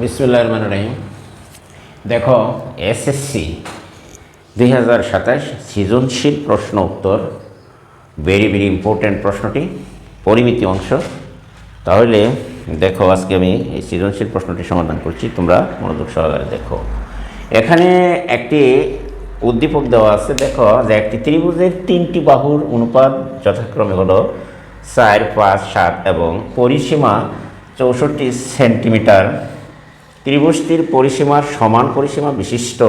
বিসমিল্লাহির রহমানির রহিম। দেখো, এসএসসি 2027 সৃজনশীল প্রশ্ন উত্তর, ভেরি ভেরি ইম্পর্ট্যান্ট প্রশ্নটি, পরিমিতি অংশ। তাহলে দেখো, আজকে আমি এই সৃজনশীল প্রশ্নটি সমাধান করছি, তোমরা মনোযোগ সহকারে দেখো। এখানে একটি উদ্দীপক দেওয়া আছে। দেখো যে একটি ত্রিভুজের তিনটি বাহুর অনুপাত যথাক্রমে হলো 4, 5, 7 এবং পরিসীমা 64 সেন্টিমিটার। ত্রিভুজটির পরিসীমার সমান পরিসীমা বিশিষ্ট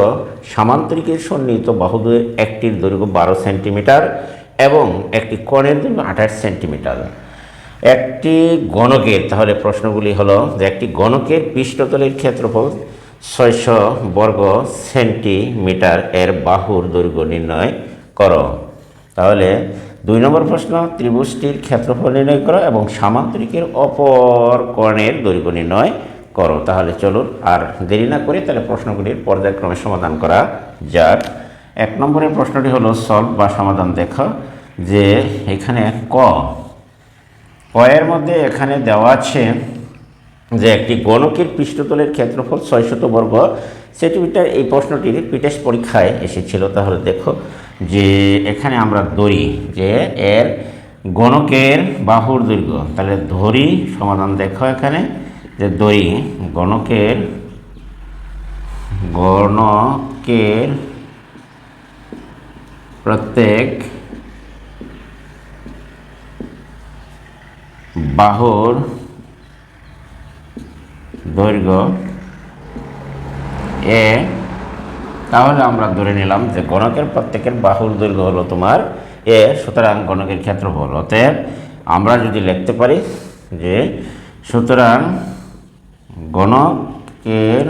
সামান্তরিকের সন্নিহিত বাহুদ্বয়ের একটির দৈর্ঘ্য 12 সেন্টিমিটার এবং একটি কোণের দৈর্ঘ্য 28 সেন্টিমিটার। একটি গণকের, তাহলে প্রশ্নগুলি হলো যে একটি গণকের পৃষ্ঠতলের ক্ষেত্রফল 600 বর্গ সেন্টিমিটার এর বাহুর দৈর্ঘ্য নির্ণয় করো। তাহলে 2 নম্বর প্রশ্ন, ত্রিভুজটির ক্ষেত্রফল নির্ণয় করো এবং সামান্তরিকের অপর কোণের দৈর্ঘ্য নির্ণয় করো। তাহলে চলুন আর দেরি না করে তাহলে প্রশ্নগুলির পর্যায়ক্রমে সমাধান করা যাক। 1 নম্বরের প্রশ্নটি হলো সলভ বা সমাধান দেখো, যে এখানে ক এর মধ্যে এখানে দেওয়া আছে যে একটি গণকের পৃষ্ঠতলের ক্ষেত্রফল 600 বর্গ সেন্টিমিটার। এই প্রশ্নটির পিটেস্ট পরীক্ষায় এসেছিল। তাহলে দেখো যে এখানে আমরা ধরি যে এর গণকের বাহুর দৈর্ঘ্য, তাহলে ধরি সমাধান দেখো এখানে যে ধরি গণকের প্রত্যেক বাহুর দৈর্ঘ্য এ। তাহলে আমরা ধরে নিলাম যে গণকের প্রত্যেকের বাহুর দৈর্ঘ্য হলো তোমার এ, সুতরাং গণকের ক্ষেত্রফল। অতএব আমরা যদি লিখতে পারি যে সুতরাং গণকের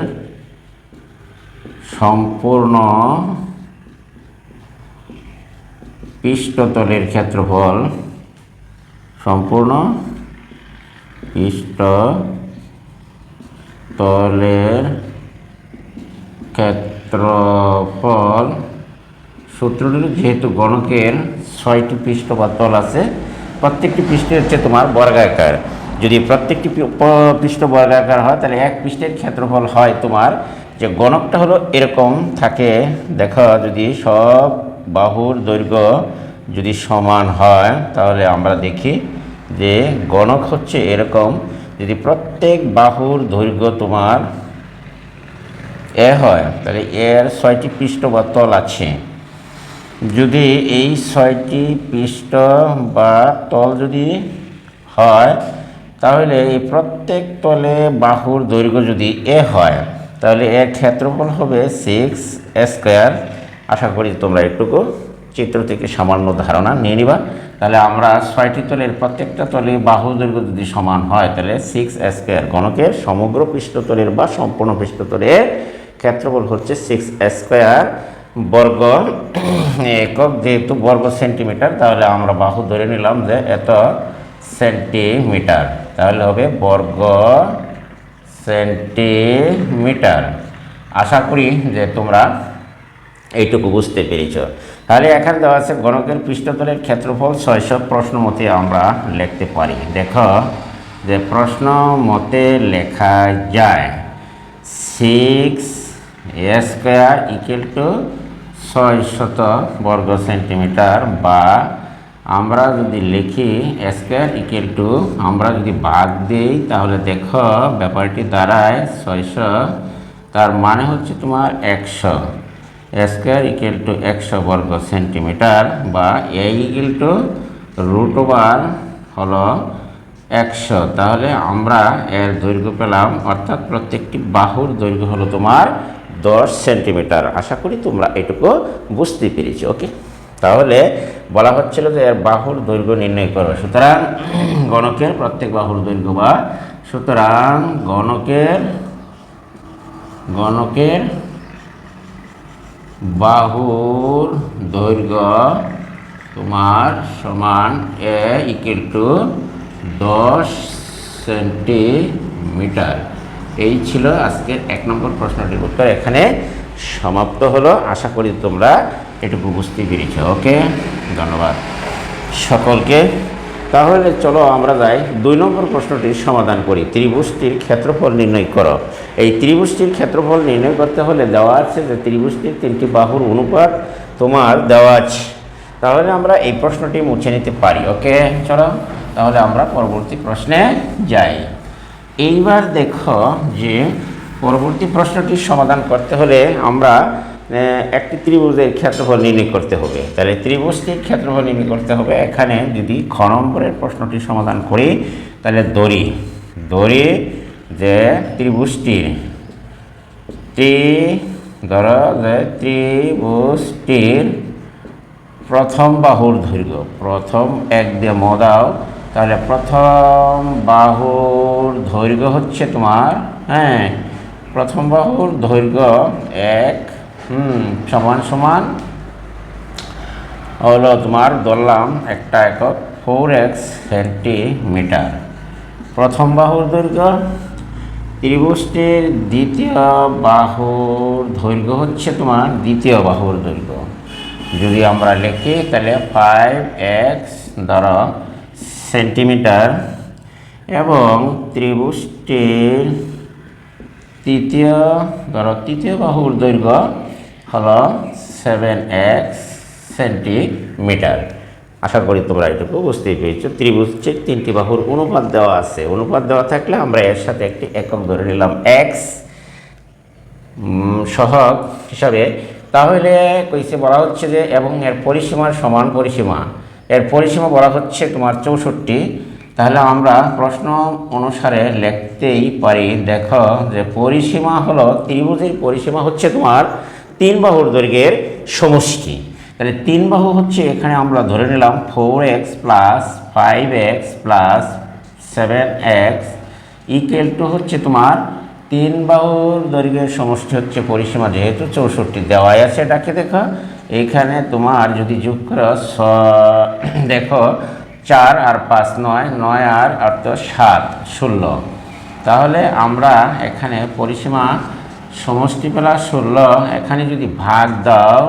সম্পূর্ণ পৃষ্ঠতলের ক্ষেত্রফল, সম্পূর্ণ পৃষ্ঠতলের ক্ষেত্রফল, সূত্রটি যেহেতু গণকের 6টি পৃষ্ঠ বা তল আছে, প্রত্যেকটি পৃষ্ঠে হচ্ছে তোমার বর্গাকার। যদি প্রত্যেকটি পৃষ্ঠ বর্গাকার হয় তাহলে এক পৃষ্ঠের ক্ষেত্রফল হয় তোমার, যে গণকটা হলো এরকম থাকে। দেখো, যদি সব বাহুর দৈর্ঘ্য যদি সমান হয় তাহলে আমরা দেখি যে গণক হচ্ছে এরকম। যদি প্রত্যেক বাহুর দৈর্ঘ্য তোমার এ হয় তাহলে এর 6টি পৃষ্ঠ বা তল আছে। যদি এই 6টি পৃষ্ঠ বা তল যদি হয় তাহলে এই প্রত্যেক তলে বাহুর দৈর্ঘ্য যদি এ হয় তাহলে এর ক্ষেত্রফল হবে 6 স্কয়ার। আশা করি তোমরা একটুকু চিত্র থেকে সামান্য ধারণা নিয়ে নিবা। তাহলে আমরা 6টি তলের প্রত্যেকটা তলে বাহুর দৈর্ঘ্য যদি সমান হয় তাহলে 6 স্কয়ার, গণকের সমগ্র পৃষ্ঠতলের বা সম্পূর্ণ পৃষ্ঠতলের ক্ষেত্রফল হচ্ছে 6 স্কয়ার বর্গ একক। যেহেতু বর্গ সেন্টিমিটার, তাহলে আমরা বাহু ধরে নিলাম যে এত সেন্টিমিটার, তাহলে হবে বর্গ সেন্টিমিটার। আশা করি যে তোমরা এইটুকু বুঝতে পেরেছ। তাহলে এখানে দেওয়া আছে গণকের পৃষ্ঠতলের ক্ষেত্রফল 600। প্রশ্ন মতে আমরা লিখতে পারি, দেখো যে প্রশ্ন মতে লেখা যায় 6 স্কয়ার ইকুয়াল টু 600 বর্গ সেন্টিমিটার, বা আমরা যদি লিখি স্কয়ার ইকুয়াল টু, আমরা যদি ভাগ দিই তাহলে দেখো ব্যাপারটি দাঁড়ায় 600, তার মানে হচ্ছে তোমার 100 স্কয়ার ইকুয়াল টু 100 বর্গ সেন্টিমিটার, বা এ ইকুয়াল টু রুট ওভার হলো 100। তাহলে আমরা এর দৈর্ঘ্য পেলাম, অর্থাৎ প্রত্যেকটি বাহুর দৈর্ঘ্য হলো তোমার 10 সেন্টিমিটার। আশা করি তোমরা এটুকু বুঝতে পেরেছো। ওকে, তাহলে বলা হচ্ছিল যে এর বাহুর দৈর্ঘ্য নির্ণয় করো। সুতরাং গণকের প্রত্যেক বাহুর দৈর্ঘ্য, বা সুতরাং গণকের বাহুর দৈর্ঘ্য তোমার সমান এ ইকুয়াল টু 10 সেন্টিমিটার। এই ছিল আজকের 1 নম্বর প্রশ্নটির উত্তর। এখানে সমাপ্ত হলো। আশা করি তোমরা এটুকু বুঝতে পেরেছ। ওকে, ধন্যবাদ সকলকে। তাহলে চলো আমরা যাই 2 নম্বর প্রশ্নটির সমাধান করি। ত্রিভুজটির ক্ষেত্রফল নির্ণয় করো। এই ত্রিভুজটির ক্ষেত্রফল নির্ণয় করতে হলে দেওয়া আছে যে ত্রিভুজটির 3টি বাহুর অনুপাত তোমার দেওয়া আছে। তাহলে আমরা এই প্রশ্নটি মুছে নিতে পারি। ওকে, চলো তাহলে আমরা পরবর্তী প্রশ্নে যাই। এইবার দেখো যে পরবর্তী প্রশ্নটির সমাধান করতে হলে আমরা একটি ত্রিভুজের ক্ষেত্রফল নির্ণয় করতে হবে। তাহলে ত্রিভুজটির ক্ষেত্রফল নির্ণয় করতে হবে। এখানে যদি খ নম্বরের প্রশ্নটি সমাধান করি তাহলে ধরি যে ত্রিভুজটির ত্রিভুজটির প্রথম বাহুর দৈর্ঘ্য, প্রথম এক দিয়ে দাও, তাহলে প্রথম বাহুর দৈর্ঘ্য হচ্ছে তোমার প্রথম বাহুর দৈর্ঘ্য 1 সমান হলো তোমার ধরলাম একটা একক 4x সেন্টিমিটার। প্রথম বাহুর দৈর্ঘ্য। ত্রিভুজটির দ্বিতীয় বাহুর দৈর্ঘ্য হচ্ছে তোমার দ্বিতীয় বাহুর দৈর্ঘ্য যদি আমরা লিখি তাহলে 5x ধরো সেন্টিমিটার, এবং ত্রিভুজটির তৃতীয় বাহুর দৈর্ঘ্য হলো 7x সেন্টিমিটার। আশা করি তোমরা এটুকু বুঝতেই পেরেছো। ত্রিভুজের 3টি বাহুর অনুপাত দেওয়া আছে। অনুপাত দেওয়া থাকলে আমরা এর সাথে একটি একক ধরে নিলাম x সহগ হিসাবে। তাহলে কইছে বলা হচ্ছে যে এবং এর পরিসীমার সমান পরিসীমা, এর পরিসীমা বলা হচ্ছে তোমার 64। তাহলে আমরা প্রশ্ন অনুসারে লিখতেই পারি। দেখো যে পরিসীমা হলো ত্রিভুজের পরিসীমা হচ্ছে তোমার 3 বাহুর দৈর্ঘ্যের সমষ্টি। তাহলে 3 বাহু হচ্ছে এখানে আমরা ধরে নিলাম 4x plus 5x plus 7x equal to হচ্ছে তোমার 3 বাহুর দৈর্ঘ্যের সমষ্টি হচ্ছে পরিসীমা, যেহেতু 64 দেওয়াই আছে। এটাকে দেখো এইখানে তোমার যদি যোগ করো দেখো 4 আর 5 9 আর 8 7 16। তাহলে আমরা এখানে পরিসীমা সমষ্টি পেলাম 16। এখানে যদি ভাগ দাও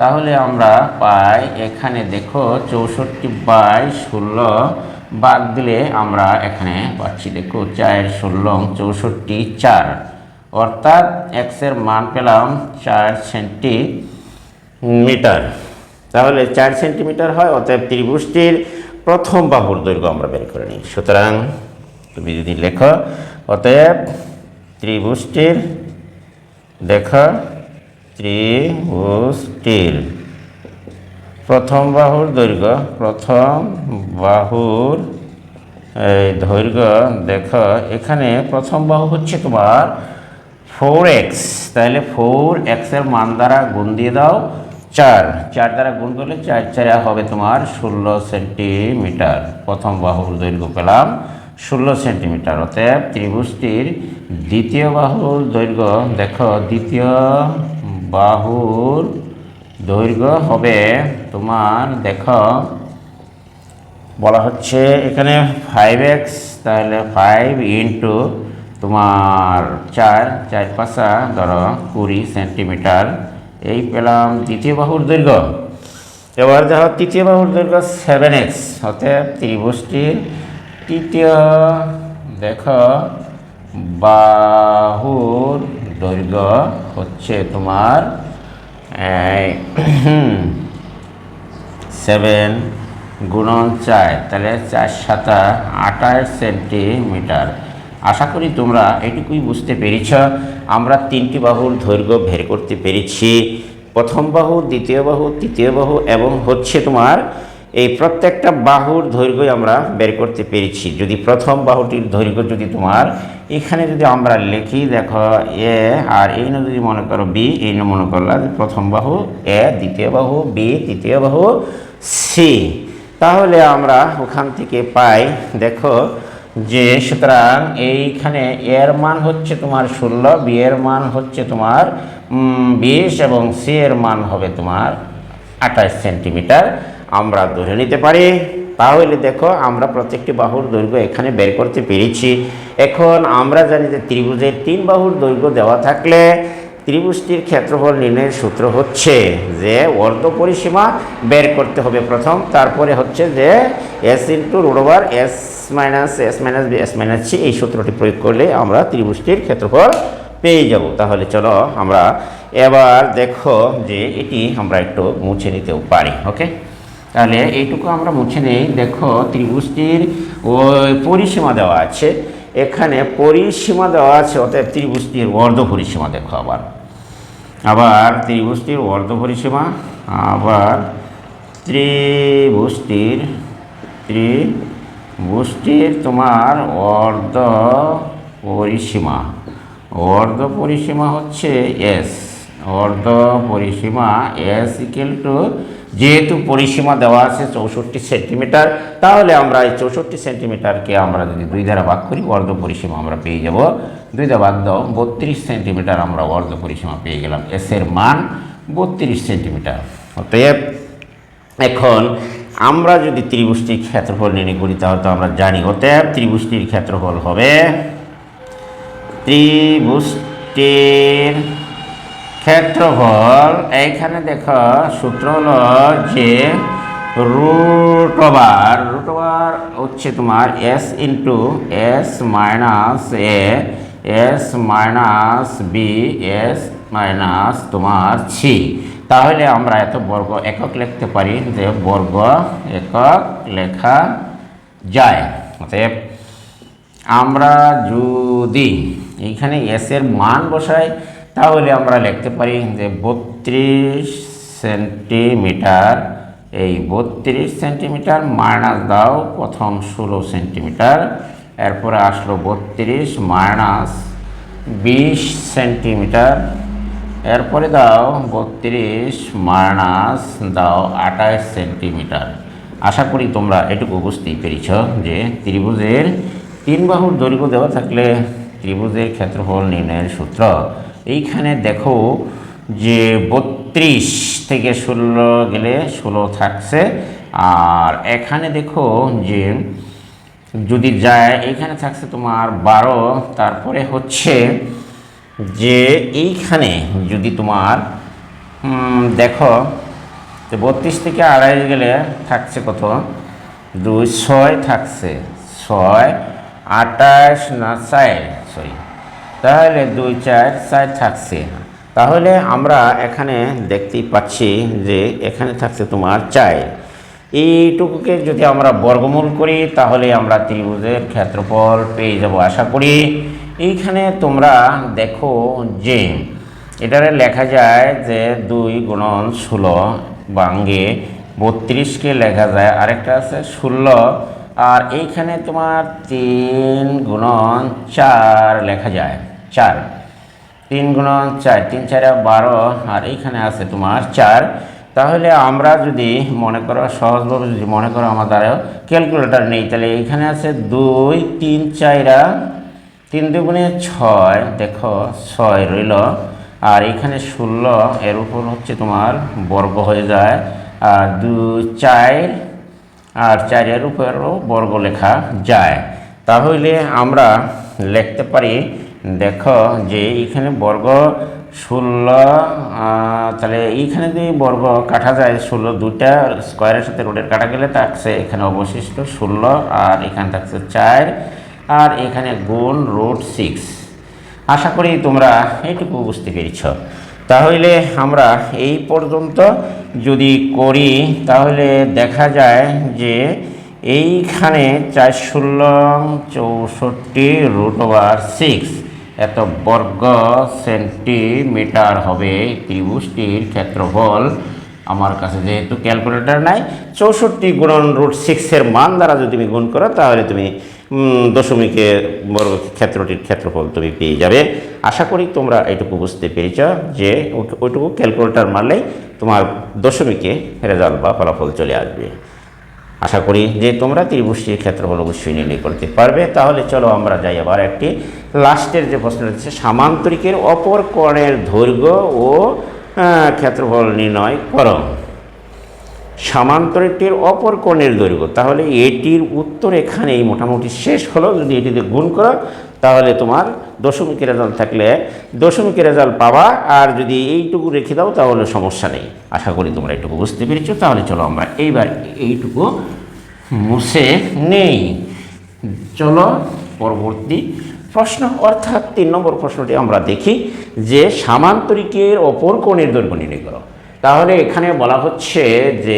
তাহলে আমরা পাই এখানে দেখো 64/16 ভাগ দিলে আমরা এখানে পাচ্ছি দেখো 4 16 64 4, অর্থাৎ x এর মান পেলাম 4 সেন্টিমিটার। তাহলে 4 সেন্টিমিটার হয়। অতএব ত্রিভুজটির প্রথম বাহুর দৈর্ঘ্য আমরা বের করে নিই। সুতরাং তুমি যদি লেখো অতএব ত্রিভুজটির প্রথম বাহুর দৈর্ঘ্য, দেখো এখানে প্রথম বাহু হচ্ছে তোমার 4x। তাহলে 4x এর মান দ্বারা গুণ দিয়ে দাও 4 দ্বারা গুণ করলে 4 4 হবে তোমার 16 সেন্টিমিটার। প্রথম বাহুর দৈর্ঘ্য পেলাম 16 সেন্টিমিটার। অতএব ত্রিভুজটির দ্বিতীয় বাহুর দৈর্ঘ্য, দেখো দ্বিতীয় বাহুর দৈর্ঘ্য হবে তোমার, দেখো বলা হচ্ছে এখানে 5x, তাহলে 5 ইন্টু তোমার 4 5 ধরো 20 সেন্টিমিটার। এই পেলাম দ্বিতীয় বাহুর দৈর্ঘ্য। এবার দেখো তৃতীয় বাহুর দৈর্ঘ্য 7x। অতএব ত্রিভুজটির তৃতীয় দেখো বাহুর দৈর্ঘ্য হচ্ছে তোমার 7 গুণন 4, তাহলে 4 7 28 সেন্টিমিটার। আশা করি তোমরা এটুকুই বুঝতে পেরেছ। আমরা 3টি বাহুর দৈর্ঘ্য বের করতে পেরেছি। প্রথম বাহু, দ্বিতীয় বাহু, তৃতীয় বাহু এবং হচ্ছে তোমার এই প্রত্যেকটা বাহুর দৈর্ঘ্যই আমরা বের করতে পেরেছি। যদি প্রথম বাহুটির দৈর্ঘ্য যদি তোমার এখানে যদি আমরা লিখি, দেখো এ, আর এই না যদি মনে করো বি, এই না মনে করলাম প্রথম বাহু এ, দ্বিতীয় বাহু বি, তৃতীয় বাহু সি, তাহলে আমরা ওখান থেকে পাই দেখো যে সুতরাং এইখানে এর মান হচ্ছে তোমার 16, বি এর মান হচ্ছে তোমার 20 এবং সি এর মান হবে তোমার 28 সেন্টিমিটার আমরা ধরে নিতে পারি। তাহলে দেখো আমরা প্রত্যেকটি বাহুর দৈর্ঘ্য এখানে বের করতে পেরেছি। এখন আমরা জানি যে ত্রিভুজের 3 বাহুর দৈর্ঘ্য দেওয়া থাকলে ত্রিভুজটির ক্ষেত্রফল নির্ণয়ের সূত্র হচ্ছে যে অর্ধ পরিসীমা বের করতে হবে প্রথম, তারপরে হচ্ছে যে S into root over S minus B S minus C, এই সূত্রটি প্রয়োগ করলে আমরা ত্রিভুজটির ক্ষেত্রফল পেয়ে যাব। তাহলে চলো আমরা এবার দেখো যে এটি আমরা একটু মুছে নিতেও পারি। ওকে, তাহলে এইটুকু আমরা মুছে নেই। দেখো ত্রিভুজটির ওই পরিসীমা দেওয়া আছে, এখানে পরিসীমা দেওয়া আছে, অতএব ত্রিভুজটির অর্ধ পরিসীমা দেখো আবার ত্রিভুজটির অর্ধ পরিসীমা, আবার ত্রিভুজটির তোমার অর্ধ পরিসীমা হচ্ছে এস, অর্ধ পরিসীমা এস ইকুয়াল টু, যেহেতু পরিসীমা দেওয়া আছে 64 সেন্টিমিটার, তাহলে আমরা এই 64 সেন্টিমিটারকে আমরা যদি 2 দ্বারা ভাগ করি অর্ধ পরিসীমা আমরা পেয়ে যাব। 2 দ্বারা ভাগ দাও 32 সেন্টিমিটার, আমরা অর্ধ পরিসীমা পেয়ে গেলাম। এস এর মান 32 সেন্টিমিটার। অতএব এখন আমরা যদি ত্রিভুজটির ক্ষেত্রফল নির্ণয় করি তাহলে তো আমরা জানি, অতএব ত্রিভুজটির ক্ষেত্রফল হবে, ত্রিভুজটির ক্ষেত্রফল এইখানে দেখো সূত্র হলো যে রুট ওভার হচ্ছে তোমার S into S minus A S minus B S minus তোমার সি। তাহলে আমরা এত বর্গ একক লিখতে পারি, যে বর্গ একক লেখা যায়। অতএব আমরা যদি এইখানে এস এর মান বসাই তাহলে আমরা লিখতে পারি যে 32 সেন্টিমিটার, এই 32 সেন্টিমিটার মাইনাস দাও প্রথম 16 সেন্টিমিটার, এরপরে আসলো 32 মাইনাস 20 সেন্টিমিটার, এরপরে দাও 32 মাইনাস দাও 28 সেন্টিমিটার। আশা করি তোমরা এটুকু বুঝতেই পেরেছ যে ত্রিভুজের 3 বাহুর দৈর্ঘ্য দেওয়া থাকলে ত্রিভুজের ক্ষেত্রফল নির্ণয়ের সূত্র। এইখানে দেখো যে 32 থেকে 16 গেলে 16 থাকছে, আর এখানে দেখো যে যদি যায় এইখানে থাকছে তোমার 12, তারপরে হচ্ছে যে এইখানে যদি তোমার দেখো 32 থেকে 28 গেলে থাকছে কত, 2 6 থাকছে, 6 28 না 4 সরি, তাহলে 2 4 4 থাকছে। তাহলে আমরা এখানে দেখতেই পাচ্ছি যে এখানে থাকছে তোমার 4, এইটুকুকে যদি আমরা বর্গমূল করি তাহলে আমরা ত্রিভুজের ক্ষেত্রফল পেয়ে যাব আশা করি। এইখানে তোমরা দেখো যে এটারে লেখা যায় যে 2 গুণন 16 ভাঙ্গে 32কে লেখা যায়, আরেকটা আছে 16, আর এইখানে তোমার 3 গুণন 4 লেখা যায়, 4 3 গুণন 4 3 4 12, আর এইখানে আছে তোমার 4। তাহলে আমরা যদি মনে করো সহজভাবে যদি মনে করো আমাদের ক্যালকুলেটর নেই, তাহলে এইখানে আছে 2 3 4 3 দুগুণে 6, দেখো 6 রইল, আর এইখানে 16 এর উপর হচ্ছে তোমার বর্গ হয়ে যায়, আর 2 4 আর 4 এর উপরও বর্গ লেখা যায়। তাহলে আমরা লিখতে পারি, দেখো যে এইখানে বর্গ 16, তাহলে এইখানে যদি বর্গ কাটা যায় 16, 2টা স্কোয়ারের সাথে রুটের কাটা গেলে থাকছে এখানে অবশিষ্ট 16, আর এখানে থাকছে 4, আর এখানে গুণ √6। আশা করি তোমরা এইটুকু বুঝতে পেরেছ। তাহলে আমরা এই পর্যন্ত যদি করি তাহলে দেখা যায় যে এইখানে 4 16 64 √6 এত বর্গ সেন্টিমিটার হবে ত্রিভুজটির ক্ষেত্রফল। আমার কাছে যেহেতু ক্যালকুলেটর নাই, 64 গুণন √6 এর মান দ্বারা যদি তুমি গুণ করো তাহলে তুমি দশমিকে বর্গ ক্ষেত্রটির ক্ষেত্রফল তুমি পেয়ে যাবে। আশা করি তোমরা এটুকু বুঝতে পেরেছ যে ওইটুকু ক্যালকুলেটর মারলেই তোমার দশমিকে রেজাল্ট বা ফলাফল চলে আসবে। আশা করি যে তোমরা ত্রিভুজটির ক্ষেত্রফল অবশ্যই নির্ণয় করতে পারবে। তাহলে চলো আমরা যাই আবার একটি লাস্টের যে প্রশ্ন হচ্ছে, সামান্তরিকের অপর কোণের দৈর্ঘ্য ও ক্ষেত্রফল নির্ণয় করো। সামান্তরিকটির অপর কোণের দৈর্ঘ্য। তাহলে এটির উত্তর এখানেই মোটামুটি শেষ হলো। যদি এটিতে গুণ করো তাহলে তোমার দশমিকের রেজাল্ট থাকলে দশমিকের রেজাল্ট পাবা, আর যদি এইটুকু রেখে দাও তাহলে সমস্যা নেই। আশা করি তোমরা এইটুকু বুঝতে পেরেছো। তাহলে চলো আমরা এইবার এইটুকু মুছে নেই। চলো পরবর্তী প্রশ্ন, অর্থাৎ 3 নম্বর প্রশ্নটি আমরা দেখি যে সামান্তরিকের অপর কোণের দৈর্ঘ্য নির্ণয় করো। তাহলে এখানে বলা হচ্ছে যে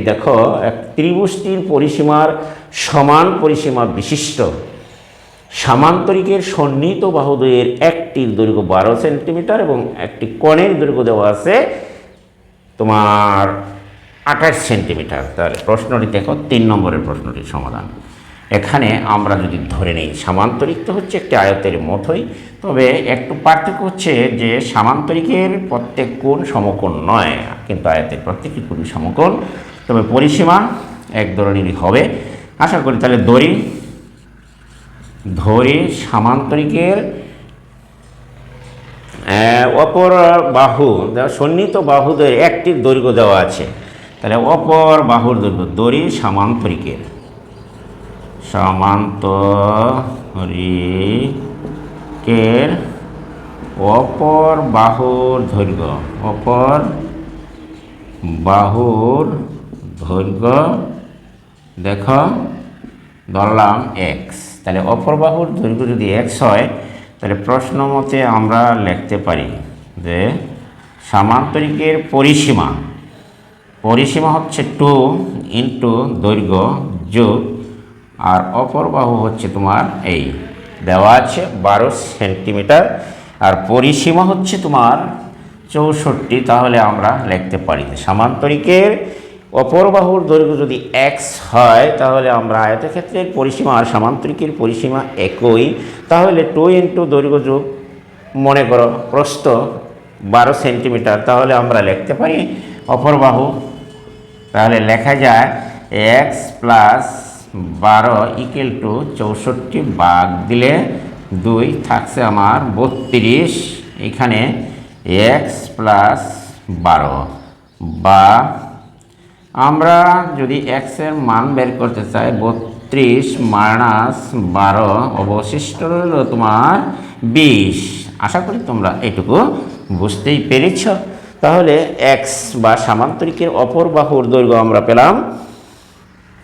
দেখো এক ত্রিভুজটির পরিসীমার সমান পরিসীমা বিশিষ্ট সামান্তরিকের সন্নিহিত বাহুদ্বয়ের একটির দৈর্ঘ্য 12 সেন্টিমিটার এবং একটি কোণের দৈর্ঘ্য দেওয়া আছে তোমার 28 সেন্টিমিটার। তাহলে প্রশ্নটি দেখো 3 নম্বরের প্রশ্নটির সমাধান। এখানে আমরা যদি ধরে নিই সামান্তরিক তো হচ্ছে একটি আয়তের মতোই, তবে একটু পার্থক্য হচ্ছে যে সামান্তরিকের প্রত্যেক কোণ সমকোণ নয়, কিন্তু আয়তের প্রত্যেকটি কোণই সমকোণ, তবে পরিসীমা এক ধরনেরই হবে। আশা করি তাহলে ধরি সামান্তরিকের অপর বাহু সন্নিহিত বাহুদের একটির দৈর্ঘ্য দেওয়া আছে। তাহলে অপর বাহুর দৈর্ঘ্য ধরি সামান্তরিকের অপর বাহুর দৈর্ঘ্য দেখো ধরলাম এক্স। তাহলে অপর বাহুর দৈর্ঘ্য যদি এক্স হয় তাহলে প্রশ্ন মতে আমরা লিখতে পারি যে সামান্তরিকের পরিসীমা হচ্ছে 2 ইন্টু দৈর্ঘ্য যোগ আর অপর বাহু হচ্ছে তোমার এই দেওয়া আছে 12 সেন্টিমিটার আর পরিসীমা হচ্ছে তোমার 64। তাহলে আমরা লিখতে পারি সামান্তরিকের অপর বাহুর দৈর্ঘ্য যদি এক্স হয় তাহলে আমরা আয়তক্ষেত্রের পরিসীমা আর সামান্তরিকের পরিসীমা একই। তাহলে 2 ইন্টু দৈর্ঘ্য যোগ মনে করো প্রস্থ 12 সেন্টিমিটার, তাহলে আমরা লিখতে পারি অপর বাহু। তাহলে লেখা যায় এক্স প্লাস 12 ইকুয়াল টু 64 ভাগ দিলে 2 থাকছে আমার 32। এখানে এক্স প্লাস 12 বা আমরা যদি এক্স এর মান বের করতে চাই 32 মাইনাস 12 অবশিষ্ট রইল তোমার 20। আশা করি তোমরা এইটুকু বুঝতেই পেরেছ। তাহলে এক্স বা সামান্তরিকের অপর বাহুর দৈর্ঘ্য আমরা পেলাম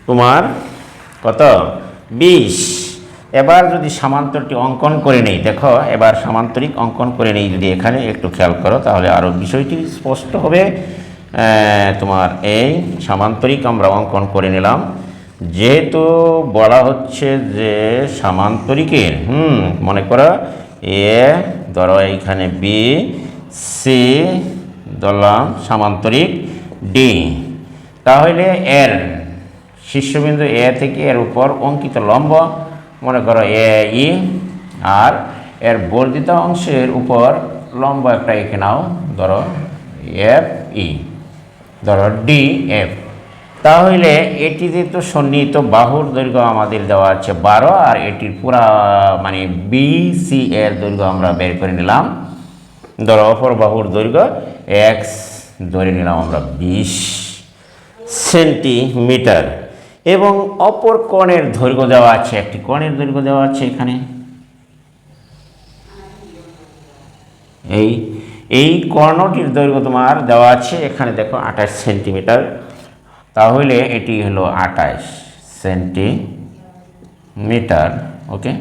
তোমার কত 20। এবার যদি সামান্তরটি অঙ্কন করে নেই, দেখো এবার সামান্তরিক অঙ্কন করে নেই, যদি এখানে একটু খেয়াল করো তাহলে আরও বিষয়টি স্পষ্ট হবে। তোমার এই সামান্তরিক আমরা অঙ্কন করে নিলাম, যেহেতু বলা হচ্ছে যে সামান্তরিকের মনে করো এ ধরো এইখানে বি সি ধরলাম সামান্তরিক ডি। তাহলে এর শীর্ষবিন্দু এ থেকে এর উপর অঙ্কিত লম্ব মনে করো এ ই আর এর বর্ধিত অংশের উপর লম্ব একটা এঁকে নাও, ধরো এফ ই, ধরো ডি এফ। তাহলে এটিতে তো সন্নিহিত বাহুর দৈর্ঘ্য আমাদের দেওয়া আছে 12 আর এটির পুরা মানে বি সি এর দৈর্ঘ্য আমরা বের করে নিলাম। ধরো অপর বাহুর দৈর্ঘ্য এক্স ধরে নিলাম আমরা 20 সেন্টিমিটার এবং অপর কোণের দৈর্ঘ্য দেওয়া আছে, একটি কোণের দৈর্ঘ্য দেওয়া আছে এখানে এই কর্ণটির দৈর্ঘ্য তোমার দেওয়া আছে এখানে দেখো 28 সেন্টিমিটার। তাহলে এটি হলো 28 সেন্টিমিটার। ওকে,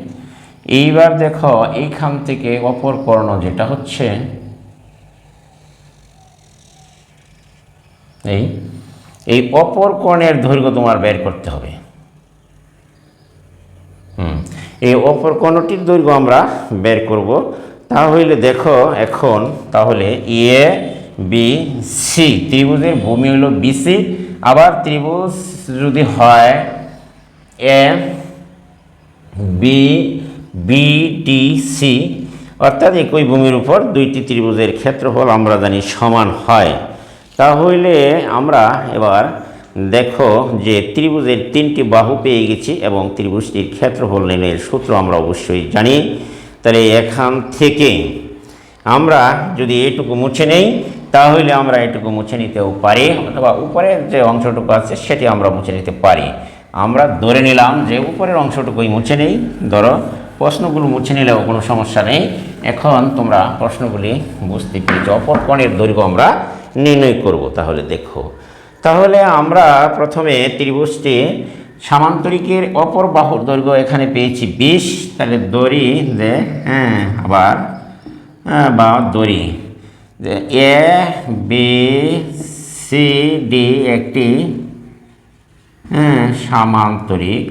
এইবার দেখো এইখান থেকে অপর কর্ণ যেটা হচ্ছে এই অপর কোণের দৈর্ঘ্য তোমার বের করতে হবে। এই অপর কোণটির দৈর্ঘ্য আমরা বের করব। তাহলে দেখো এখন তাহলে এ বি সি ত্রিভুজের ভূমি হলো বিসি, আবার ত্রিভুজ যদি হয় A B B D C অর্থাৎ একই ভূমির উপর দুইটি ত্রিভুজের ক্ষেত্রফল আমরা জানি সমান হয়। তাহলে আমরা এবার দেখো যে ত্রিভুজের 3টি বাহু পেয়ে গেছি এবং ত্রিভুজটির ক্ষেত্রফল নির্ণয়ের সূত্র আমরা অবশ্যই জানি। তাহলে এখান থেকে আমরা যদি এইটুকু মুছে নেই তাহলে আমরা এটুকু মুছে নিতেও পারি, অথবা উপরের যে অংশটুকু আছে সেটি আমরা মুছে নিতে পারি। আমরা ধরে নিলাম যে উপরের অংশটুকুই মুছে নেই। ধরো প্রশ্নগুলো মুছে নিলেও কোনো সমস্যা নেই। এখন তোমরা প্রশ্নগুলি বুঝতে পেরেছো। অপর কোণের দৈর্ঘ্য আমরা নির্ণয় করব। তাহলে দেখো, তাহলে আমরা প্রথমে ত্রিভুজটি সামান্তরিকের অপর বাহুর দৈর্ঘ্য এখানে পেয়েছি 20। তাহলে দড়ি যে আবার বা দড়ি যে এ বি সি ডি একটি সামান্তরিক,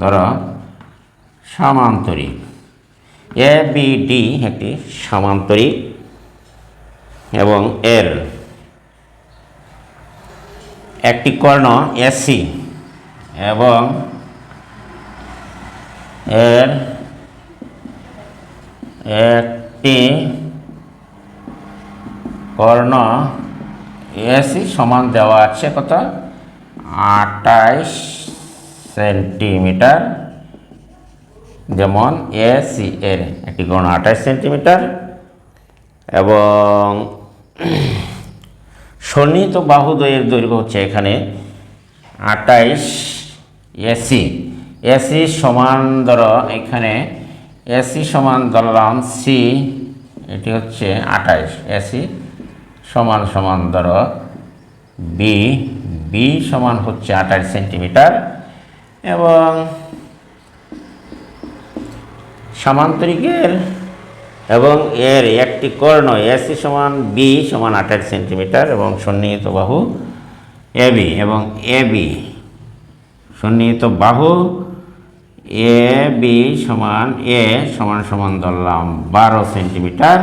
ধরো সামান্তরিক এ বি ডি একটি সামান্তরিক এবং এর একটি কর্ণ এসি এবং এর একটি কর্ণ এসি সমান দেওয়া আছে কত, 28 সেন্টিমিটার। যেমন এসি এর একটি কর্ণ 28 সেন্টিমিটার এবং সন্নিহিত বাহুদ্বয়ের দৈর্ঘ্য হচ্ছে এখানে 28। এসি এসি সমান ধরো এখানে এসি সমান ধরলাম সি, এটি হচ্ছে 28। এসি সমান সমান ধরো বি, বি সমান হচ্ছে 28 সেন্টিমিটার এবং সামান্তরিকের এবং এর একটি কর্ণ এসি সমান বি সমান 28 সেন্টিমিটার এবং সন্নিহিত বাহু এবি এবং এবি সন্নিহিত বাহু এ বি সমান এ সমান সমান ধরলাম 12 সেন্টিমিটার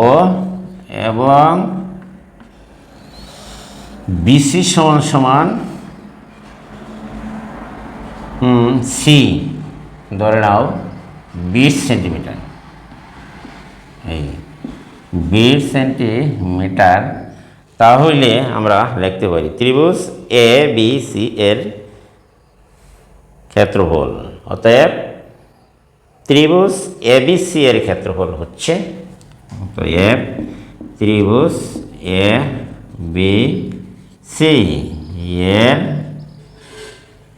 ও এবং বিসি সমান সমান সি ধরে নাও 20 সেন্টিমিটার। এই 20 সেন্টিমিটার। তাহলে আমরা লিখতে পারি ত্রিভুজ এ বি সি এর ক্ষেত্রফল। অতএব ত্রিভুজ এ বি সি এর ক্ষেত্রফল হচ্ছে, অতএব ত্রিভুজ এ বি সি এর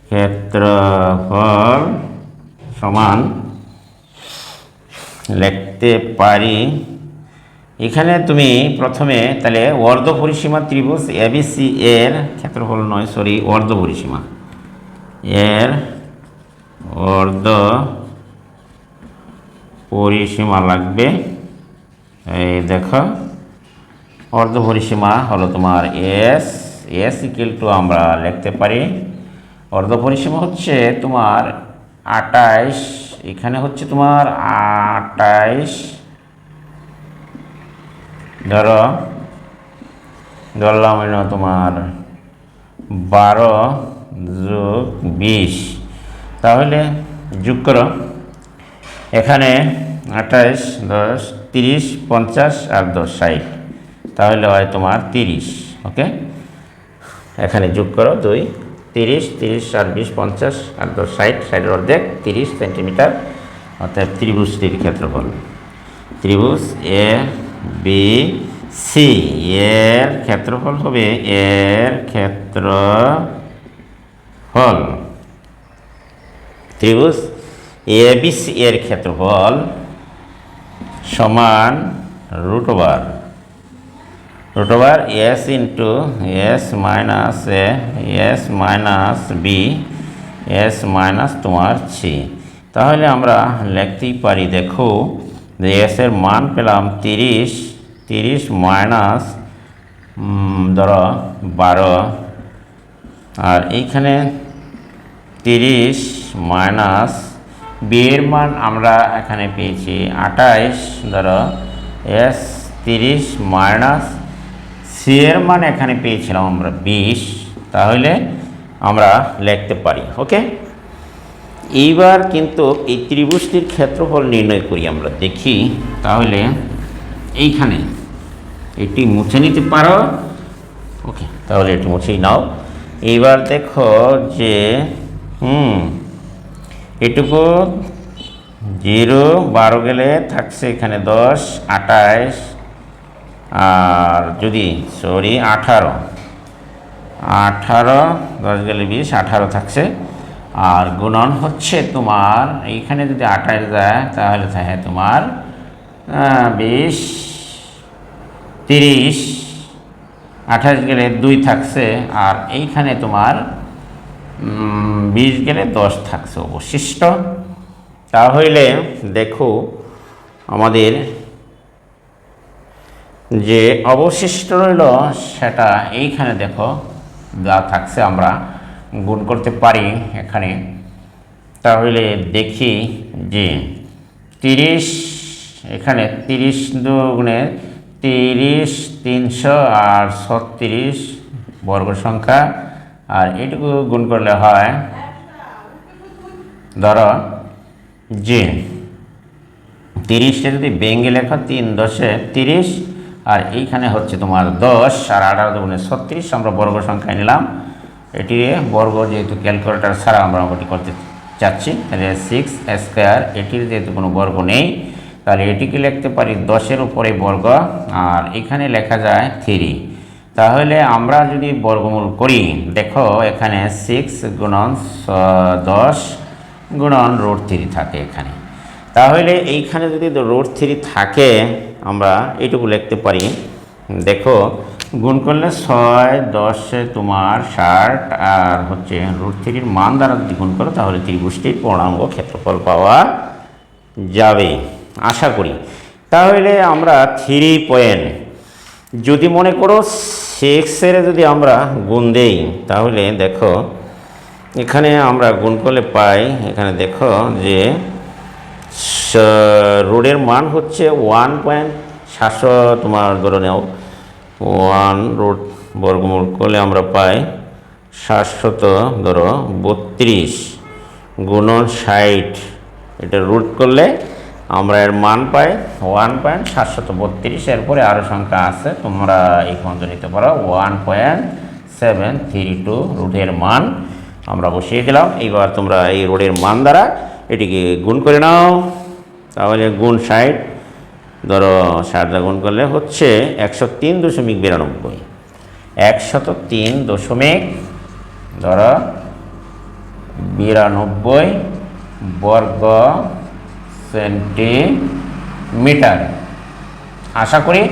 ক্ষেত্রফল সমান লিখতে পারি। এখানে তুমি প্রথমে তাহলে অর্ধ পরিসীমা ত্রিভুজ এবিসি এর ক্ষেত্রফল নয়, সরি, অর্ধ পরিসীমা এর অর্ধ পরিসীমা লাগবে। এই দেখো, অর্ধ পরিসীমা হলো তোমার এস, এস ইকুয়াল টু আমরা লিখতে পারি অর্ধ পরিসীমা হচ্ছে তোমার 28, এখানে হচ্ছে তোমার 28 ধরলাম তোমার 12 যোগ 20, তাহলে যোগ করো এখানে 28 10 30 50 আর 10 60, তাহলে হয় তোমার 30। ওকে, এখানে যোগ করো 2 30 30 আর 20 50 আর 10 60, 60 অর্ধেক 30 সেন্টিমিটার। অর্থাৎ ত্রিভুজটির ক্ষেত্রফল, ত্রিভুজ এ বি সি এর ক্ষেত্রফল হবে, এর ক্ষেত্রফল ত্রিভুজ এ বি সি এর ক্ষেত্রফল সমান root over S into S minus A S minus B S minus তোমার সি। তাহলে আমরা লিখতেই পারি, দেখো যে এস এর মান পেলাম 30, 30 মাইনাস ধরো 12 আর এইখানে 30 মাইনাস বি এর মান আমরা এখানে পেয়েছি 28, ধরো এস 30 মাইনাস সি এর মান এখানে পেয়েছিলাম আমরা 20, তাহলে আমরা লিখতে পারি। ওকে, এইবার কিন্তু এই ত্রিভুজটির ক্ষেত্রফল নির্ণয় করি আমরা, দেখি। তাহলে এইখানে এটি মুছে নিতে পারো। ওকে, তাহলে এটি মুছেই নাও। এইবার দেখো যে এটুকু 0 12 গেলে থাকছে এখানে 10 28 আর যদি 18, 10 গেলে 20, 18 থাকছে। আর গুণন হচ্ছে তোমার এইখানে যদি 28 যায় তাহলে থাকে তোমার 20, 30, 28 গেলে 2 থাকছে। আর এইখানে তোমার 20 গেলে 10 থাকছে অবশিষ্ট। তাহলে দেখো আমাদের যে অবশিষ্ট রইল সেটা এইখানে দেখো যা থাকছে আমরা গুণ করতে পারি এখানে। তাহলে দেখি যে 30, এখানে 30 দুগুণে 30, 300 আর 36 বর্গ সংখ্যা। আর এইটুকু গুণ করলে হয়, ধরো যে 30টা যদি ভেঙে লেখো 3 10 30, আর এইখানে হচ্ছে তোমার 10 আর 18 দুগুণে 36 আমরা বর্গ সংখ্যায় নিলাম। এটি বর্গ যেহেতু ক্যালকুলেটর ছাড়া আমরা অঙ্কটি করতে চাচ্ছি, তাহলে 6 স্কোয়ার, এটির যেহেতু কোনো বর্গ নেই তাহলে এটিকে লিখতে পারি 10-এর উপরে বর্গ, আর এখানে লেখা যায় 3। তাহলে আমরা যদি বর্গমূল করি, দেখো এখানে 6 গুণন 10 গুণন √3 থাকে এখানে। তাহলে এইখানে যদি √3 থাকে আমরা এইটুকু লিখতে পারি। দেখো গুণ করলে 6 10 তোমার 60, আর হচ্ছে √3-এর মান দ্বারা যদি গুণ করো তাহলে ত্রিভুজটির পূর্ণাঙ্গ ক্ষেত্রফল পাওয়া যাবে আশা করি। তাহলে আমরা 3 পয়েন্ট যদি মনে করো 6-এর যদি আমরা গুণ দেই তাহলে দেখো এখানে আমরা গুণ করলে পাই, এখানে দেখো যে রোডের মান হচ্ছে 1.700 তোমার ধরে নাও 1 রোড বর্গমূল করলে আমরা পাই 732 গুণন 60। এটা রুট করলে আমরা এর মান পাই 1.732। এরপরে আরও সংখ্যা আছে, তোমরা এই পর্যন্ত নিতে পারো 1.732 রুটের মান আমরা বসিয়ে দিলাম। এইবার তোমরা এই রোডের মান দ্বারা এটিকে গুণ করে নাও। তাহলে গুণ 60, ধরো 60 দ্বারা গুণ করলে হচ্ছে 103.92, 103 ধরো 92 বর্গ সেন্টিমিটার। আশা করি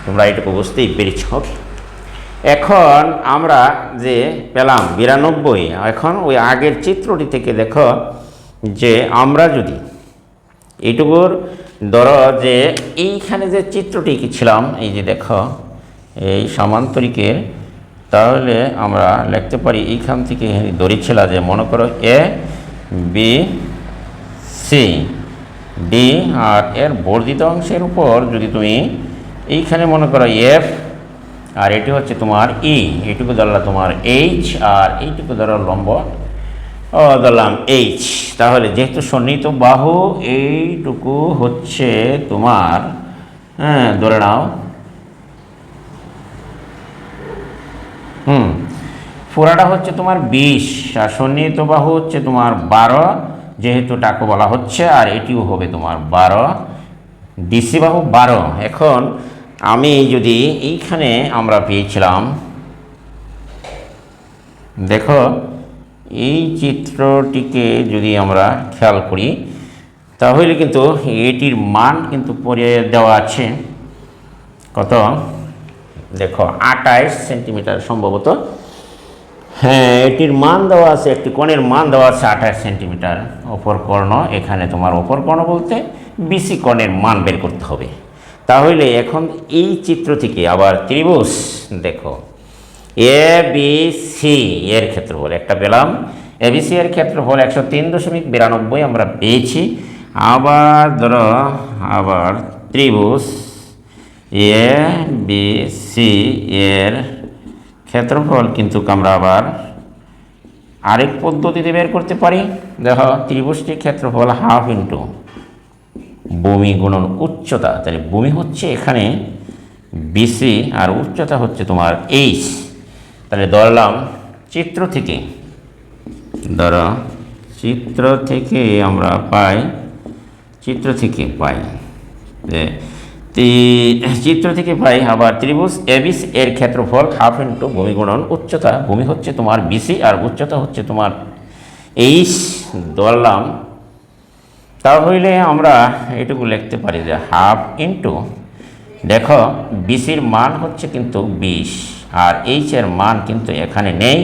তোমরা এটুকু বুঝতেই পেরেছ। এখন আমরা যে পেলাম 92, এখন ওই আগের চিত্রটি থেকে দেখো যে আমরা যদি এইটুকুর ধরো যে এইখানে যে চিত্রটি ছিলাম, এই যে দেখো এই সমান্তরিকের, তাহলে আমরা লিখতে পারি এইখান থেকে ধরেছিলাম যে মনে করো এ বি সি ডি, আর এর বর্ধিত অংশের উপর যদি তুমি এইখানে মনে করো এফ, আর এটি হচ্ছে তোমার ই, এইটুকু ধরলাম তোমার এইচ, আর এইটুকু ধরো লম্ব ধরলাম এইচ। তাহলে যেহেতু সন্নিহিত বাহু এইটুকু হচ্ছে তোমার ধরে নাও পুরাটা হচ্ছে তোমার 20, আর সন্নিহিত বাহু হচ্ছে তোমার 12, যেহেতু টাকু বলা হচ্ছে, আর এটিও হবে তোমার 12, ডিসি বাহু 12। এখন আমি যদি এইখানে আমরা পেয়েছিলাম, দেখো এই চিত্রটিকে যদি আমরা খেয়াল করি তাহলে কিন্তু এটির মান কিন্তু পরে দেওয়া আছে কত, দেখো 28 সেন্টিমিটার সম্ভবত। হ্যাঁ, এটির মান দেওয়া আছে, একটি কোণের মান দেওয়া আছে 28 সেন্টিমিটার অপর কর্ণ। এখানে তোমার অপর কর্ণ বলতে বিসি কোণের মান বের করতে হবে। তাহলে এখন এই চিত্র থেকে আবার ত্রিভুজ দেখো এ বি সি এর ক্ষেত্রফল একটা পেলাম, এবিসি এর ক্ষেত্রফল 103.92 আমরা পেয়েছি। আবার ধরো আবার ত্রিভুজ এ বি সি এর ক্ষেত্রফল কিন্তু আমরা আবার আরেক পদ্ধতিতে বের করতে পারি। দেখো ত্রিভুজটির ক্ষেত্রফল হাফ ইন্টু ভূমি গুণন উচ্চতা, তাহলে ভূমি হচ্ছে এখানে বিসি আর উচ্চতা হচ্ছে তোমার এইচ। তাহলে ধরলাম চিত্র থেকে, ধরো চিত্র থেকে পাই যে চিত্র থেকে পাই আবার ত্রিভুজ এবিসি এর ক্ষেত্রফল হাফ ইন্টু ভূমি গুণন উচ্চতা। ভূমি হচ্ছে তোমার বিসি আর উচ্চতা হচ্ছে তোমার এইচ ধরলাম। তাহলে আমরা এটুকু লিখতে পারি যে হাফ ইন্টু, দেখো বিসির মান হচ্ছে কিন্তু 20 আর এইচ এর মান কিন্তু এখানে নেই,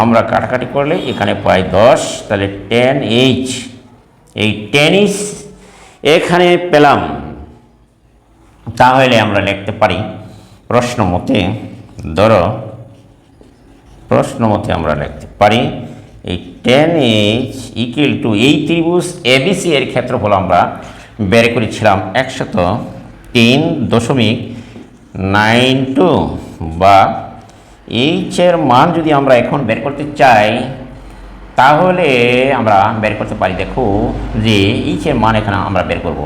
আমরা কাটাকাটি করলে এখানে পাই 10, তাহলে 10h, এই 10h এখানে পেলাম। তাহলে আমরা লিখতে পারি প্রশ্ন মতে, ধরো প্রশ্ন মতে আমরা লিখতে পারি এই 10h ইকুয়াল টু এই ত্রিভুজ এবিসি এর ক্ষেত্রফল আমরা বের করেছিলাম 103.92 বা এইচ এর মান যদি আমরা এখন বের করতে চাই তাহলে আমরা বের করতে পারি। দেখো যে এইচ এর মান এখানে আমরা বের করব,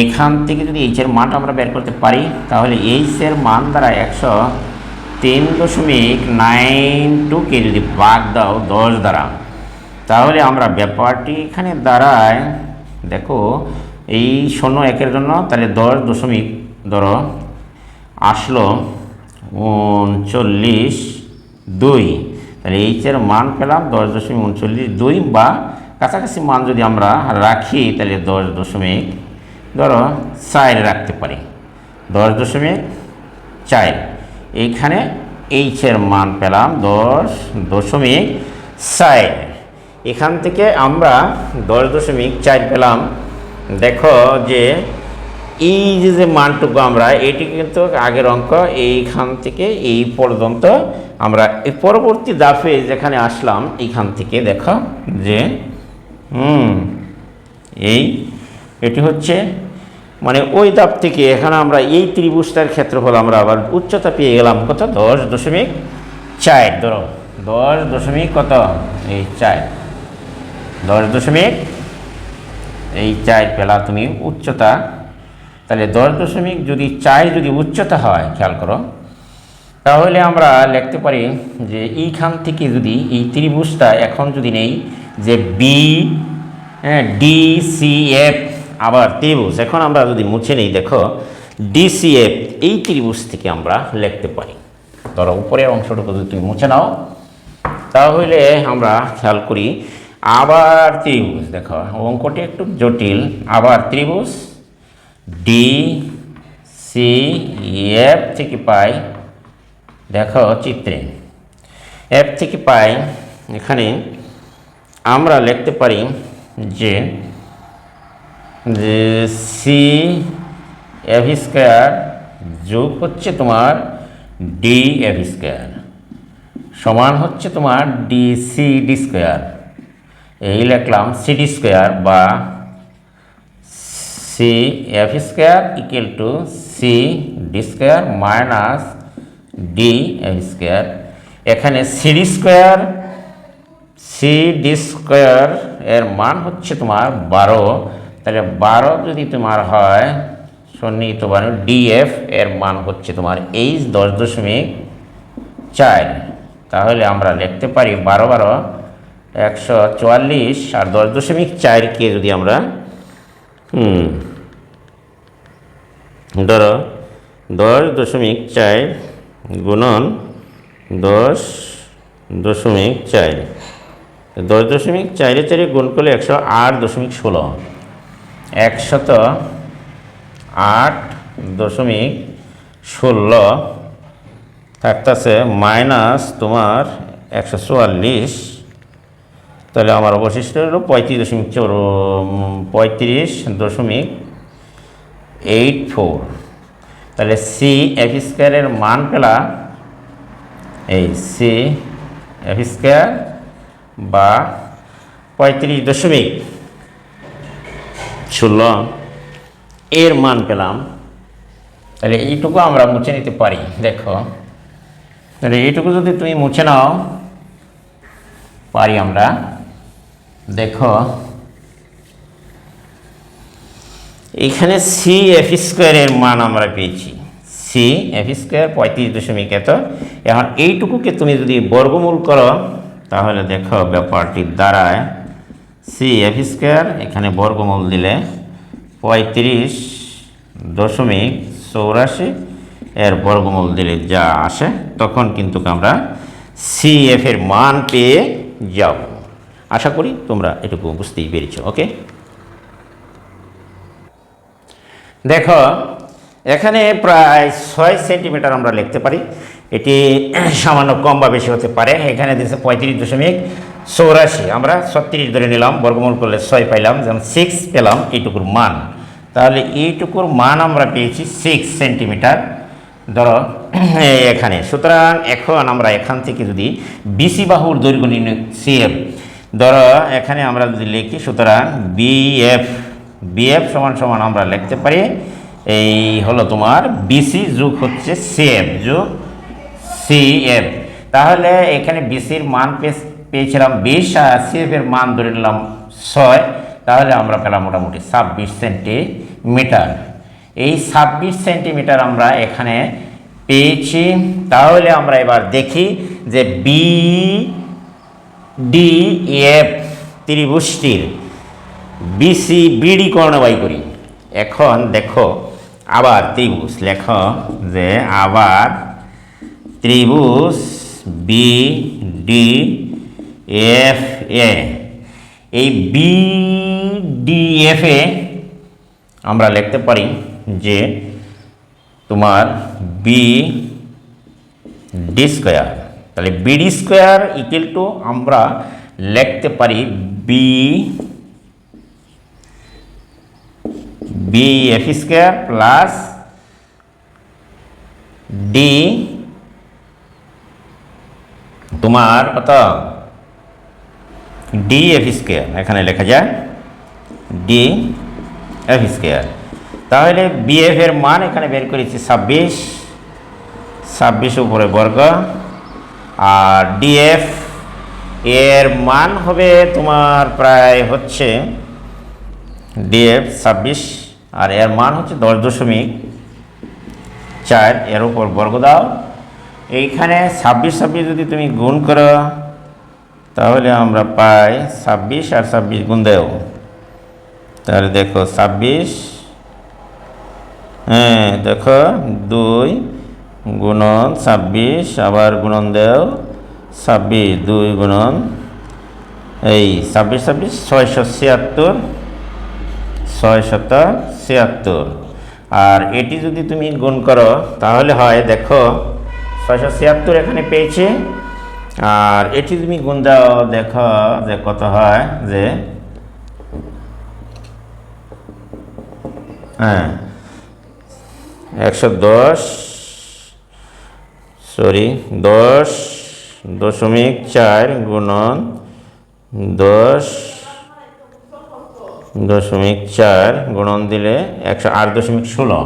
এখান থেকে যদি এইচ এর মানটা আমরা বের করতে পারি তাহলে এইচ এর মান দ্বারা 103.92কে যদি ভাগ দাও 10 দ্বারা, তাহলে আমরা ব্যাপারটি এখানে দাঁড়ায়, দেখো এই 0.1 জন্য তাহলে 10 ধরো আসলো 39.2, তাহলে এইচ এর মান পেলাম 10.39.2 বা কাছাকাছি মান যদি আমরা রাখি তাহলে 10.4 রাখতে পারি, 10.4। এইখানে এইচ এর মান পেলাম 10.4। এখান থেকে আমরা 10.4 পেলাম। দেখো যে এই যে মানটুকু আমরা এটি কিন্তু আগের অঙ্ক, এইখান থেকে এই পর্যন্ত আমরা এই পরবর্তী ধাপে যেখানে আসলাম এইখান থেকে দেখো যে এটি হচ্ছে মানে ওই ধাপ থেকে এখানে আমরা এই ত্রিভুজটার ক্ষেত্রফল আমরা আবার উচ্চতা পেয়ে গেলাম কত, 10.4। ধরো 10 কত এই 4, 10.4 পেলা তুমি উচ্চতা। তাহলে 10.4 যদি উচ্চতা হয়, খেয়াল করো, তাহলে আমরা লিখতে পারি যে এইখান থেকে যদি এই ত্রিভুজটা এখন যদি নেই যে বি ডি সি এফ আবার ত্রিভুজ, এখন আমরা যদি মুছে নেই, দেখো ডিসিএফ এই ত্রিভুজ থেকে আমরা লিখতে পারি। ধরো উপরের অংশটুকু যদি তুমি মুছে নাও তাহলে আমরা খেয়াল করি আবার ত্রিভুজ, দেখো অঙ্কটি একটু জটিল, আবার ত্রিভুজ ডি সি এফ থেকে পাই, দেখো চিত্রে এফ থেকে পাই, এখানে আমরা লিখতে পারি যে সি এফ স্কোয়ার যোগ হচ্ছে তোমার ডি এফ স্কোয়ার সমান হচ্ছে তোমার ডি সি ডি স্কোয়ার। এই লিখলাম সি ডি স্কোয়ার বা C F square equal to C D square minus D F square. এখানে C D square, C D square এর মান হচ্ছে তোমার 12, তাহলে 12 যদি তোমার হয় সন্নিহিত বানু ডিএফ এর মান হচ্ছে তোমার এইচ 10.4। তাহলে আমরা লিখতে পারি 12 12 144 আর 10.4কে যদি আমরা ধরো 10.4 গুণন 10.4, 10.4 গুণ করলে 108.16, 108.16 থাকতেছে মাইনাস তোমার 144, তাহলে আমার অবশিষ্ট হলো 35.84। তাহলে সি এফ স্কোয়ারের মান পেলা এই সি এফ স্কোয়ার বা 35.16 এর মান পেলাম। তাহলে এইটুকু আমরা মুছে নিতে পারি। দেখো তাহলে এইটুকু যদি তুমি মুছে নাও পারি আমরা, দেখো এখানে সি এফ স্কোয়ারের মান আমরা পেয়েছি, সি এফ স্কোয়ার 35 এত। এখন এইটুকুকে তুমি যদি বর্গমূল করো তাহলে দেখো ব্যাপারটি দাঁড়ায় সি এফ স্কোয়ার, এখানে বর্গমূল দিলে 0.84 এর বর্গমূল দিলে যা আসে তখন কিন্তু আমরা CF এর মান পেয়ে যাব। আশা করি তোমরা এটুকু বুঝতেই পেরেছ। ওকে, দেখো এখানে প্রায় 6 সেন্টিমিটার আমরা লিখতে পারি। এটি সামান্য কম বা বেশি হতে পারে। এখানে দিয়েছে 35.84, আমরা 36 ধরে নিলাম, বর্গমূল করলে 6 পাইলাম, যেমন 6 পেলাম এইটুকুর মান। তাহলে এইটুকুর মান আমরা পেয়েছি 6 সেন্টিমিটার ধরো এখানে। সুতরাং এখন আমরা এখান থেকে যদি বিসি বাহুর দৈর্ঘ্য নির্ণয় CF ধরো এখানে আমরা যদি লিখি, সুতরাং বিএফ সমান সমান আমরা লিখতে পারি এই হলো তোমার বিসি যোগ হচ্ছে CF যোগ CF। তাহলে এখানে বিসির মান পেয়েছিলাম 20 আর CF এর মান ধরে নিলাম 6, তাহলে আমরা পেলাম মোটামুটি 26 সেন্টিমিটার। এই 26 সেন্টিমিটার আমরা এখানে পেয়েছি। তাহলে আমরা এবার দেখি যে BDF ত্রিভুজটির BC BD কর্ণ বাই করি। এখন দেখো আবার ত্রিভুজ লেখো যে আবার ত্রিভুজ BDFA। এই BDF এ আমরা লিখতে পারি যে তোমার BD স্কয়ার। তাহলে BD স্কয়ার ইকুয়াল টু আমরা লিখতে পারি BF স্কয়ার প্লাস D তোমার কত DF স্কয়ার, এখানে লেখা যায় DF স্কয়ার। তাহলে BF এর মান এখানে বের করেছি 26 উপরে বর্গ, আর DF এর মান হবে তোমার প্রায় হচ্ছে DF 26 আর এর মান হচ্ছে 10.4, এর উপর বর্গ দাও। এইখানে 26 যদি তুমি গুণ করো তাহলে আমরা পাই 26 আর 26 গুণ দেও, তাহলে দেখো 26, হ্যাঁ দেখো 2 গুণন 26 আবার গুণন দেও 26, 2 গুণন এই 26 676 আর এটি যদি তুমি গুণ করো তাহলে হয় দেখো 676 এখানে পেয়েছে, আর এটি তুমি গুণ দাও দেখো যে কত হয় যে হ্যাঁ 10.4 গুণন 10.4 গুণন দিলে 108.16,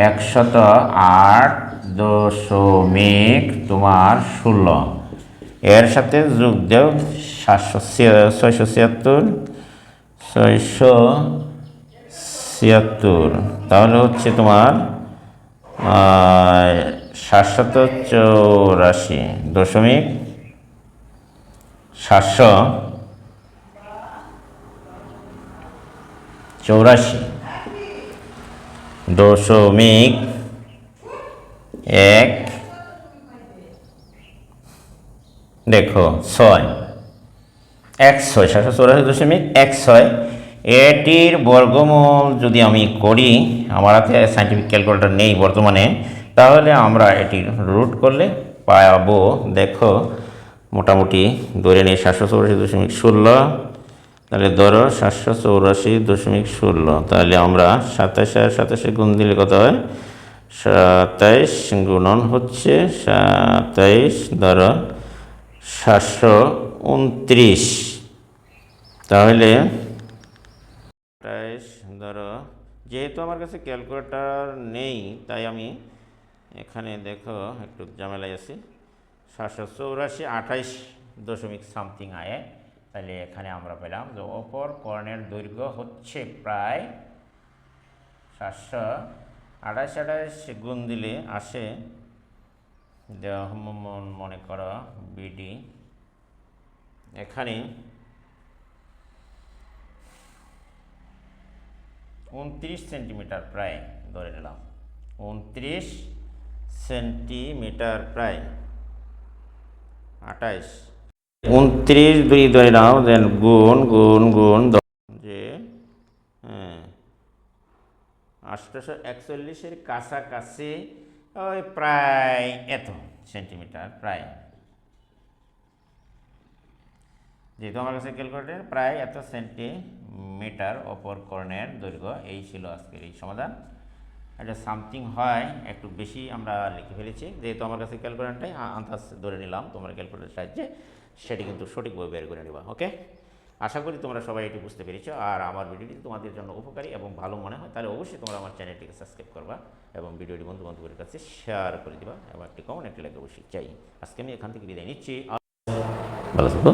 108.16 এর সাথে যোগ দেও 676, তাহলে হচ্ছে তোমার 784.1 দেখো 784.16 এটির বর্গমূল যদি আমি করি, আমার হাতে সাইন্টিফিক ক্যালকুলেটর নেই বর্তমানে, তাহলে আমরা এটির রুট করলে পাবো দেখো মোটামুটি ধরে নিই 784.16, তাহলে ধরো 784.16, তাহলে আমরা 27 আর 27 গুণ দিলে কত হয় 27 গুণন হচ্ছে 27 ধরো 729, তাহলে 27 ধরো, যেহেতু আমার কাছে ক্যালকুলেটর নেই তাই আমি এখানে দেখো একটু ঝামেলায় আছি, 784.28 আয়ে, তাহলে এখানে আমরা পেলাম যে অপর কর্ণের দৈর্ঘ্য হচ্ছে প্রায় 728 গুণ দিলে আসে মনে করো বিডি এখানে 29 সেন্টিমিটার প্রায় ধরে নিলাম 29 সেন্টিমিটার প্রায় 28, 29 দুই ধরে নাও, দেন গুণ গুণ গুণ যে হ্যাঁ 841-এর কাছাকাছি, ওই প্রায় এত সেন্টিমিটার, প্রায়, যেহেতু আমার কাছে ক্যালকুলেটর, প্রায় এত সেন্টিমিটার অপর কর্ণের দৈর্ঘ্য। এই ছিল আজকের এই সমাধান। এটা সামথিং হয় একটু বেশি আমরা লিখে ফেলেছি, যেহেতু আমার কাছে ক্যালকুলেটরটাই আন্দাজ ধরে নিলাম, তোমার ক্যালকুলেটরের সাহায্যে সেটি কিন্তু সঠিকভাবে বের করে নেবা। ওকে, আশা করি তোমরা সবাই এটি বুঝতে পেরেছো। আর আমার ভিডিওটি তোমাদের জন্য উপকারী এবং ভালো মনে হয় তাহলে অবশ্যই তোমরা আমার চ্যানেলটিকে সাবস্ক্রাইব করবা এবং ভিডিওটি বন্ধু বান্ধবের কাছে শেয়ার করে দিবা এবং একটি কমেন্ট, একটি লাইক অবশ্যই চাই। আজকে আমি এখান থেকে বিদায় নিচ্ছি। ভালো থাকো।